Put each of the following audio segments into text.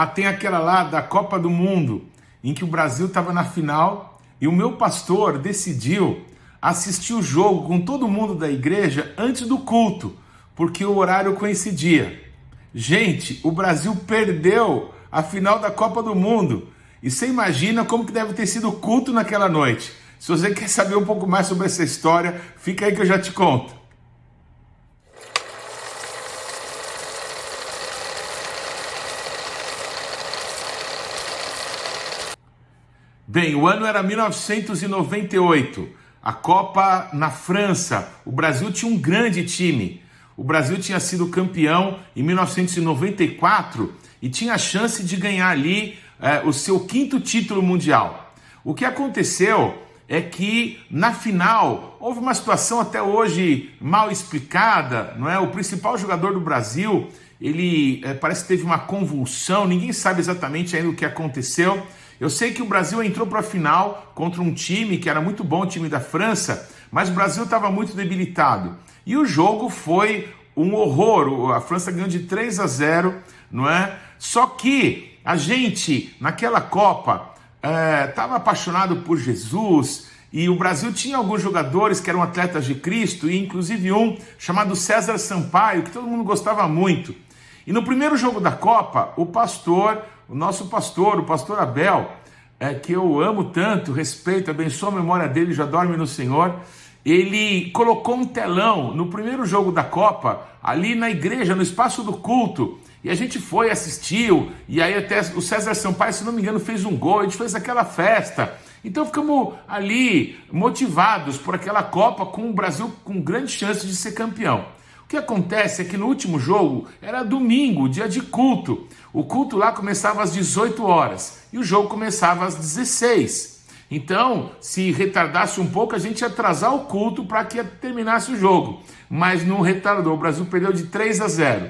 tem aquela lá da Copa do Mundo, em que o Brasil estava na final e o meu pastor decidiu assistir o jogo com todo mundo da igreja antes do culto, porque o horário coincidia. Gente, o Brasil perdeu a final da Copa do Mundo. E você imagina como que deve ter sido o culto naquela noite. Se você quer saber um pouco mais sobre essa história, fica aí que eu já te conto. Bem, o ano era 1998, a Copa na França. O Brasil tinha um grande time. O Brasil tinha sido campeão em 1994 e tinha a chance de ganhar ali o seu 5º título mundial. O que aconteceu é que na final houve uma situação até hoje mal explicada, não é? O principal jogador do Brasil, ele parece que teve uma convulsão, ninguém sabe exatamente ainda o que aconteceu. Eu sei que o Brasil entrou para a final contra um time que era muito bom, o time da França, mas o Brasil estava muito debilitado. E o jogo foi um horror, a França ganhou de 3-0, não é? Só que a gente, naquela Copa, estava apaixonado por Jesus, e o Brasil tinha alguns jogadores que eram atletas de Cristo, e inclusive um chamado César Sampaio, que todo mundo gostava muito. E no primeiro jogo da Copa, o nosso pastor, o pastor Abel, que eu amo tanto, respeito, abençoo a memória dele, já dorme no Senhor, ele colocou um telão no primeiro jogo da Copa, ali na igreja, no espaço do culto, e a gente foi, assistiu, e aí até o César Sampaio, se não me engano, fez um gol, a gente fez aquela festa. Então ficamos ali motivados por aquela Copa, com o Brasil com grande chance de ser campeão. O que acontece é que no último jogo era domingo, dia de culto. O culto lá começava às 18 horas e o jogo começava às 16. Então, se retardasse um pouco, a gente ia atrasar o culto para que terminasse o jogo. Mas não retardou, o Brasil perdeu de 3-0.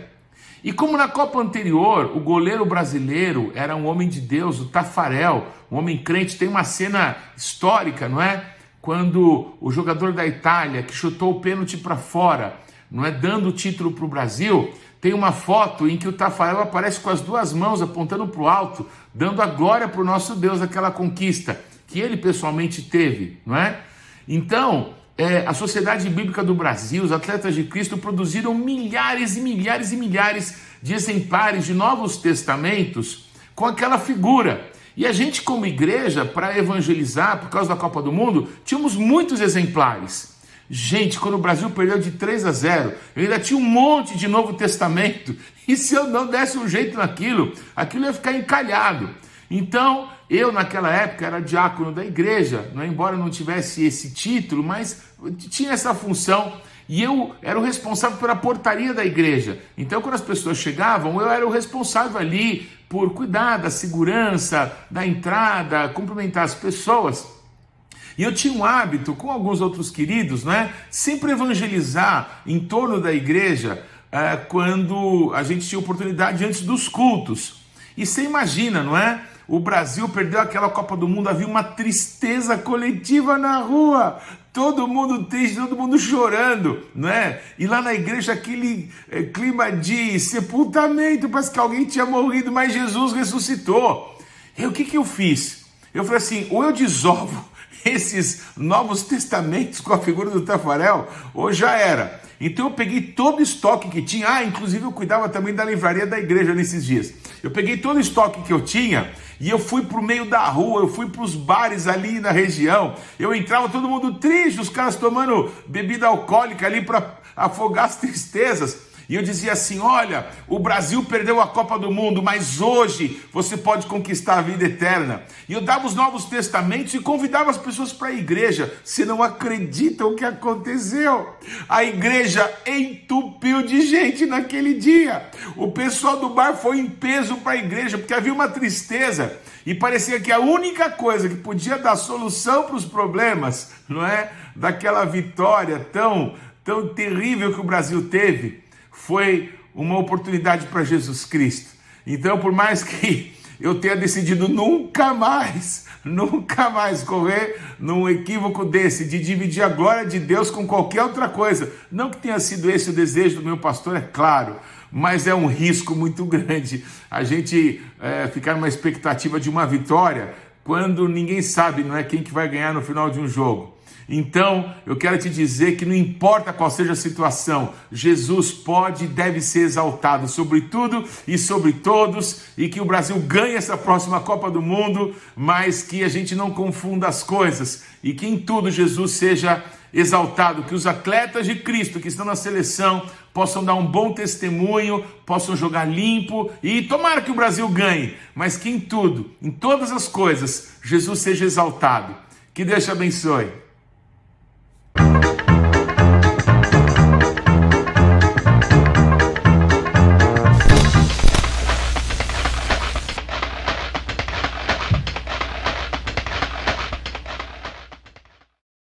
E como na Copa anterior, o goleiro brasileiro era um homem de Deus, o Tafarel, um homem crente, tem uma cena histórica, não é? Quando o jogador da Itália, que chutou o pênalti para fora, não é, dando o título para o Brasil, tem uma foto em que o Tafarel aparece com as duas mãos apontando para o alto, dando a glória para o nosso Deus, aquela conquista que ele pessoalmente teve, não é? Então, a Sociedade Bíblica do Brasil, os atletas de Cristo produziram milhares e milhares e milhares de exemplares de Novos Testamentos com aquela figura. E a gente, como igreja, para evangelizar, por causa da Copa do Mundo, tínhamos muitos exemplares. Gente, quando o Brasil perdeu de 3-0, eu ainda tinha um monte de Novo Testamento, e se eu não desse um jeito naquilo, aquilo ia ficar encalhado. Então, eu naquela época era diácono da igreja, embora não tivesse esse título, mas tinha essa função, e eu era o responsável pela portaria da igreja. Então, quando as pessoas chegavam, eu era o responsável ali por cuidar da segurança, da entrada, cumprimentar as pessoas. E eu tinha um hábito, com alguns outros queridos, sempre evangelizar em torno da igreja quando a gente tinha oportunidade antes dos cultos. E você imagina, não é? O Brasil perdeu aquela Copa do Mundo, havia uma tristeza coletiva na rua, todo mundo triste, todo mundo chorando, não é? E lá na igreja aquele clima de sepultamento, parece que alguém tinha morrido, mas Jesus ressuscitou. E o que eu fiz? Eu falei assim, ou eu desovo esses Novos Testamentos com a figura do Tafarel, ou já era. Então eu peguei todo o estoque que tinha, inclusive eu cuidava também da livraria da igreja nesses dias. Eu peguei todo o estoque que eu tinha e eu fui para o meio da rua, eu fui para os bares ali na região, eu entrava todo mundo triste, os caras tomando bebida alcoólica ali para afogar as tristezas. E eu dizia assim, olha, o Brasil perdeu a Copa do Mundo, mas hoje você pode conquistar a vida eterna. E eu dava os Novos Testamentos e convidava as pessoas para a igreja. Você não acredita o que aconteceu? A igreja entupiu de gente naquele dia. O pessoal do bar foi em peso para a igreja, porque havia uma tristeza. E parecia que a única coisa que podia dar solução para os problemas, não é? Daquela vitória tão terrível que o Brasil teve, foi uma oportunidade para Jesus Cristo. Então, por mais que eu tenha decidido nunca mais correr num equívoco desse, de dividir a glória de Deus com qualquer outra coisa, não que tenha sido esse o desejo do meu pastor, é claro, mas é um risco muito grande a gente ficar numa expectativa de uma vitória quando ninguém sabe, não é, quem que vai ganhar no final de um jogo. Então, eu quero te dizer que não importa qual seja a situação, Jesus pode e deve ser exaltado sobre tudo e sobre todos, e que o Brasil ganhe essa próxima Copa do Mundo, mas que a gente não confunda as coisas, e que em tudo Jesus seja exaltado, que os atletas de Cristo que estão na seleção possam dar um bom testemunho, possam jogar limpo, e tomara que o Brasil ganhe, mas que em tudo, em todas as coisas, Jesus seja exaltado. Que Deus te abençoe.